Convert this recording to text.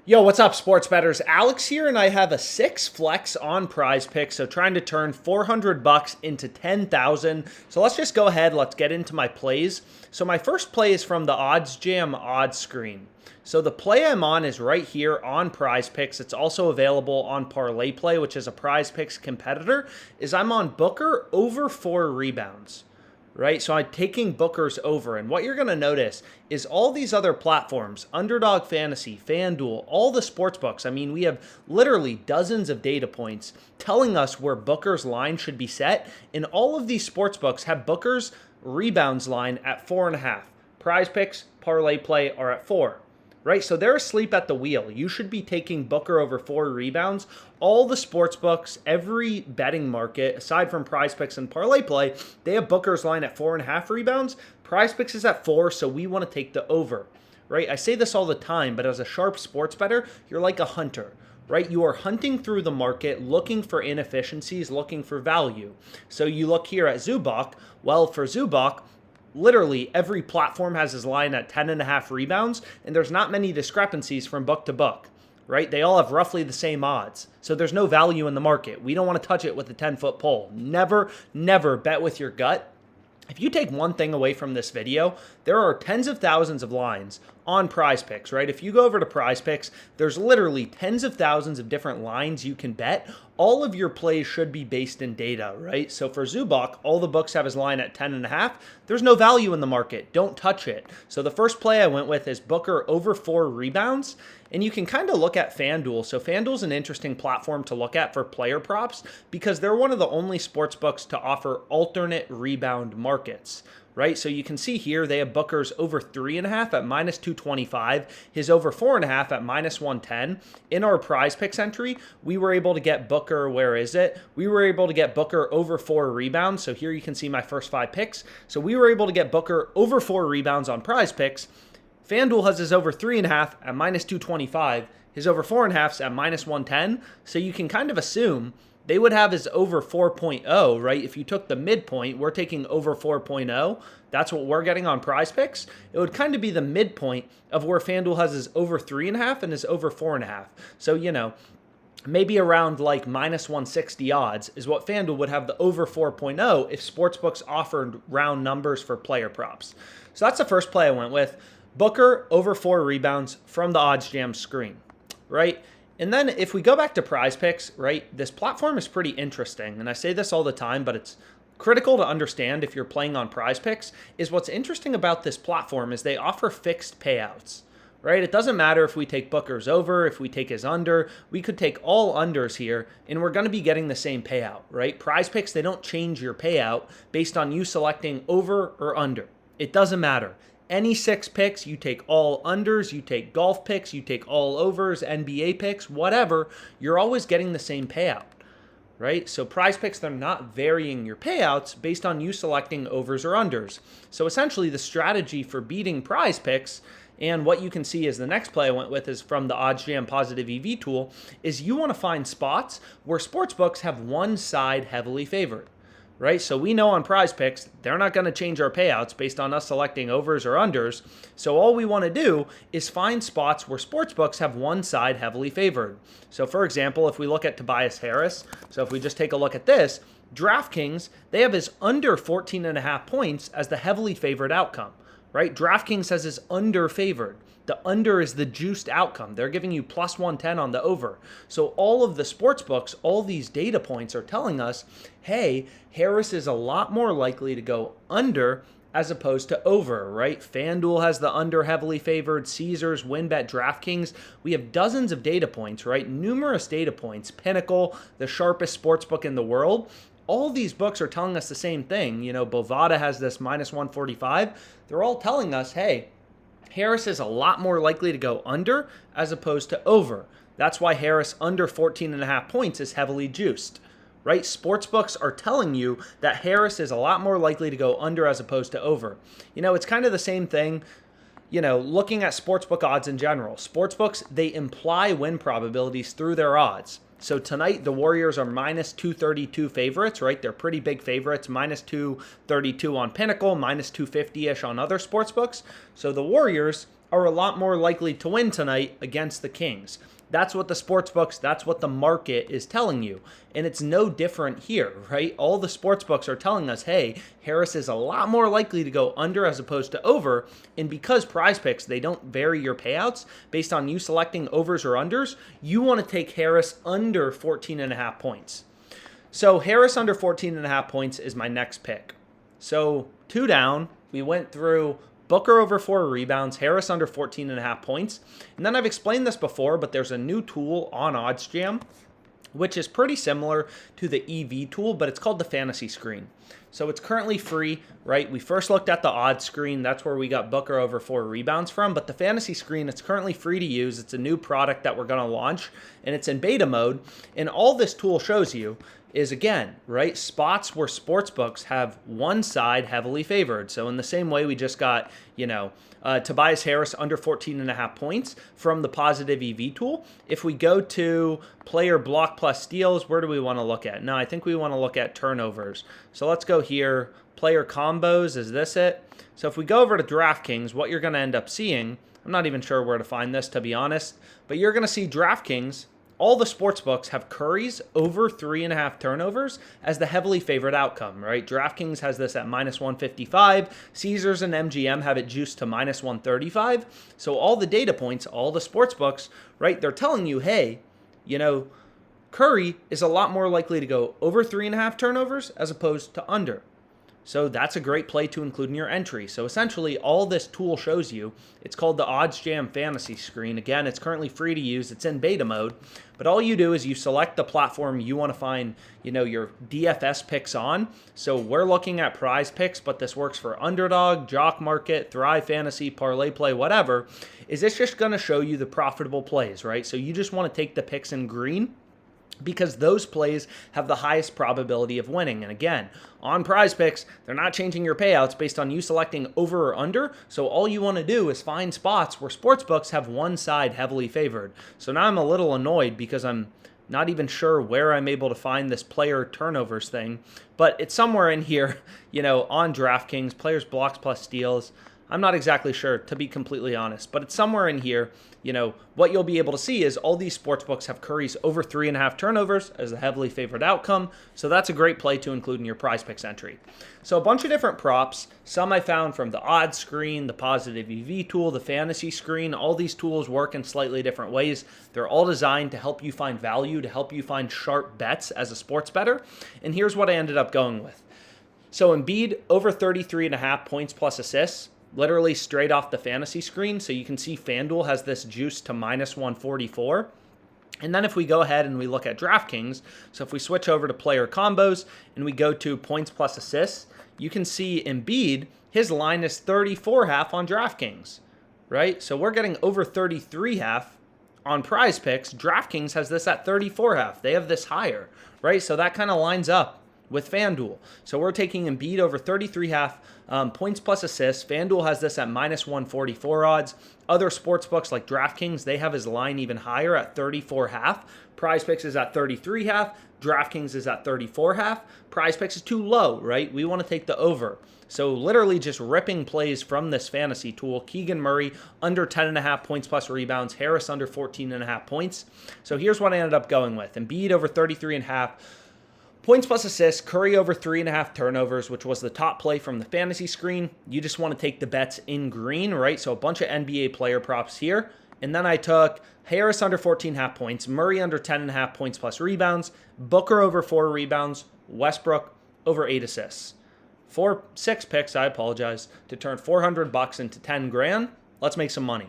Yo, what's up, sports bettors? Alex here, and I have a 6 flex on PrizePicks. So trying to turn 400 bucks into 10,000. So let's just go ahead. Let's get into my plays. So my first play is from the Odds Jam odds screen. So the play I'm on is right here on PrizePicks. It's also available on Parlay Play, which is a PrizePicks competitor. Is I'm on Booker over 4 rebounds. Right? So I'm taking Booker's over. And what you're going to notice is all these other platforms, Underdog Fantasy, FanDuel, all the sports books. I mean, we have literally dozens of data points telling us where Booker's line should be set. And all of these sports books have Booker's rebounds line at 4.5. PrizePicks, Parlay Play are at 4. Right? So they're asleep at the wheel. You should be taking Booker over 4 rebounds. All the sports books, every betting market, aside from PrizePicks and Parlay Play, they have Booker's line at 4.5 rebounds. PrizePicks is at 4, so we want to take the over. Right? I say this all the time, but as a sharp sports bettor, you're like a hunter. Right? You are hunting through the market, looking for inefficiencies, looking for value. So you look here at Zubac. Well, for Zubac, literally every platform has his line at 10.5 rebounds, and there's not many discrepancies from book to book, right? They all have roughly the same odds. So there's no value in the market. We don't want to touch it with a 10-foot pole. Never, never bet with your gut. If you take one thing away from this video, there are tens of thousands of lines on PrizePicks, right? If you go over to PrizePicks, there's literally tens of thousands of different lines you can bet. All of your plays should be based in data, right? So for Zubac, all the books have his line at 10.5. There's no value in the market. Don't touch it. So the first play I went with is Booker over 4 rebounds. And you can kind of look at FanDuel. So FanDuel's an interesting platform to look at for player props because they're one of the only sports books to offer alternate rebound markets. Right? So you can see here they have Booker's over 3.5 at minus 225, his over 4.5 at minus 110. In our PrizePicks entry, we were able to get Booker, where is it? We were able to get Booker over 4 rebounds. So here you can see my first 5 picks. So we were able to get Booker over 4 rebounds on PrizePicks. FanDuel has his over 3.5 at minus 225, his over 4.5 at minus 110. So you can kind of assume they would have his over 4.0, right? If you took the midpoint, we're taking over 4.0. That's what we're getting on PrizePicks. It would kind of be the midpoint of where FanDuel has his over 3.5 and his over 4.5. So, maybe around like minus 160 odds is what FanDuel would have the over 4.0 if sportsbooks offered round numbers for player props. So that's the first play I went with. Booker over 4 rebounds from the Odds Jam screen, right? And then if we go back to PrizePicks, right, this platform is pretty interesting. And I say this all the time, but it's critical to understand if you're playing on PrizePicks, is what's interesting about this platform is they offer fixed payouts, right? It doesn't matter if we take Booker's over, if we take his under, we could take all unders here, and we're going to be getting the same payout, right? PrizePicks, they don't change your payout based on you selecting over or under. It doesn't matter. Any 6 picks, you take all unders, you take golf picks, you take all overs, NBA picks, whatever, you're always getting the same payout, right? So PrizePicks, they're not varying your payouts based on you selecting overs or unders. So essentially the strategy for beating PrizePicks, and what you can see is the next play I went with is from the Odds Jam Positive EV tool, is you want to find spots where sportsbooks have one side heavily favored. Right? So we know on PrizePicks, they're not going to change our payouts based on us selecting overs or unders. So all we want to do is find spots where sportsbooks have one side heavily favored. So for example, if we look at Tobias Harris, so if we just take a look at this, DraftKings, they have his under 14.5 points as the heavily favored outcome, right? DraftKings has his under favored. The under is the juiced outcome. They're giving you plus 110 on the over. So all of the sports books, all these data points are telling us, hey, Harris is a lot more likely to go under as opposed to over, right? FanDuel has the under heavily favored, Caesars, WinBet, DraftKings. We have dozens of data points, right? Numerous data points. Pinnacle, the sharpest sports book in the world. All these books are telling us the same thing. Bovada has this minus 145. They're all telling us, hey, Harris is a lot more likely to go under as opposed to over. That's why Harris under 14.5 points is heavily juiced, right? Sportsbooks are telling you that Harris is a lot more likely to go under as opposed to over. It's kind of the same thing, looking at sportsbook odds in general. Sportsbooks, they imply win probabilities through their odds. So tonight, the Warriors are minus 232 favorites, right? They're pretty big favorites, minus 232 on Pinnacle, minus 250-ish on other sports books. So the Warriors are a lot more likely to win tonight against the Kings. That's what the sports books, that's what the market is telling you. And it's no different here, right? All the sports books are telling us, hey, Harris is a lot more likely to go under as opposed to over. And because PrizePicks, they don't vary your payouts based on you selecting overs or unders, you want to take Harris under 14.5 points. So Harris under 14.5 points is my next pick. So 2 down, we went through Booker over 4 rebounds, Harris under 14.5 points. And then I've explained this before, but there's a new tool on OddsJam, which is pretty similar to the EV tool, but it's called the fantasy screen. So it's currently free, right? We first looked at the odds screen. That's where we got Booker over 4 rebounds from. But the fantasy screen, it's currently free to use. It's a new product that we're going to launch, and it's in beta mode. And all this tool shows you is, again, right, spots where sportsbooks have one side heavily favored. So in the same way we just got, Tobias Harris under 14.5 points from the positive EV tool. If we go to player block plus steals, where do we want to look at? No, I think we want to look at turnovers. So let's go here. Player combos, is this it? So if we go over to DraftKings, what you're going to end up seeing, I'm not even sure where to find this, to be honest, but you're going to see DraftKings, all the sports books have Curry's over 3.5 turnovers as the heavily favored outcome, right? DraftKings has this at -155. Caesars and MGM have it juiced to -135. So all the data points, all the sports books, right, they're telling you, hey, Curry is a lot more likely to go over 3.5 turnovers as opposed to under. So that's a great play to include in your entry. So essentially, all this tool shows you, it's called the OddsJam Fantasy Screen. Again, it's currently free to use. It's in beta mode. But all you do is you select the platform you want to find, your DFS picks on. So we're looking at PrizePicks, but this works for Underdog, Jock Market, Thrive Fantasy, Parlay Play, whatever. Is this just going to show you the profitable plays, right? So you just want to take the picks in green, because those plays have the highest probability of winning. And again, on PrizePicks, they're not changing your payouts based on you selecting over or under. So all you want to do is find spots where sportsbooks have one side heavily favored. So now I'm a little annoyed because I'm not even sure where I'm able to find this player turnovers thing, but it's somewhere in here, on DraftKings, players blocks plus steals. I'm not exactly sure, to be completely honest, but it's somewhere in here. What you'll be able to see is all these sportsbooks have Curry's over 3.5 turnovers as a heavily favored outcome. So that's a great play to include in your PrizePicks entry. So a bunch of different props. Some I found from the odds screen, the positive EV tool, the fantasy screen. All these tools work in slightly different ways. They're all designed to help you find value, to help you find sharp bets as a sports bettor. And here's what I ended up going with. So Embiid over 33.5 points plus assists. Literally straight off the fantasy screen. So you can see FanDuel has this juice to -144. And then if we go ahead and we look at DraftKings, so if we switch over to player combos and we go to points plus assists, you can see Embiid, his line is 34.5 on DraftKings, right? So we're getting over 33.5 on PrizePicks. DraftKings has this at 34.5. They have this higher, right? So that kind of lines up with FanDuel. So we're taking Embiid over 33.5 points plus assists. FanDuel has this at -144 odds. Other sports books like DraftKings, they have his line even higher at 34.5. PrizePicks is at 33.5. DraftKings is at 34.5. PrizePicks is too low, right? We want to take the over. So literally just ripping plays from this fantasy tool. Keegan Murray under 10.5 points plus rebounds. Harris under 14.5 points. So here's what I ended up going with. Embiid over 33.5 points plus assists, Curry over 3.5 turnovers, which was the top play from the fantasy screen. You just want to take the bets in green, right? So a bunch of NBA player props here. And then I took Harris under 14.5 points, Murray under 10.5 points plus rebounds, Booker over 4 rebounds, Westbrook over 8 assists. 6 picks, I apologize, to turn $400 into $10 grand. Let's make some money.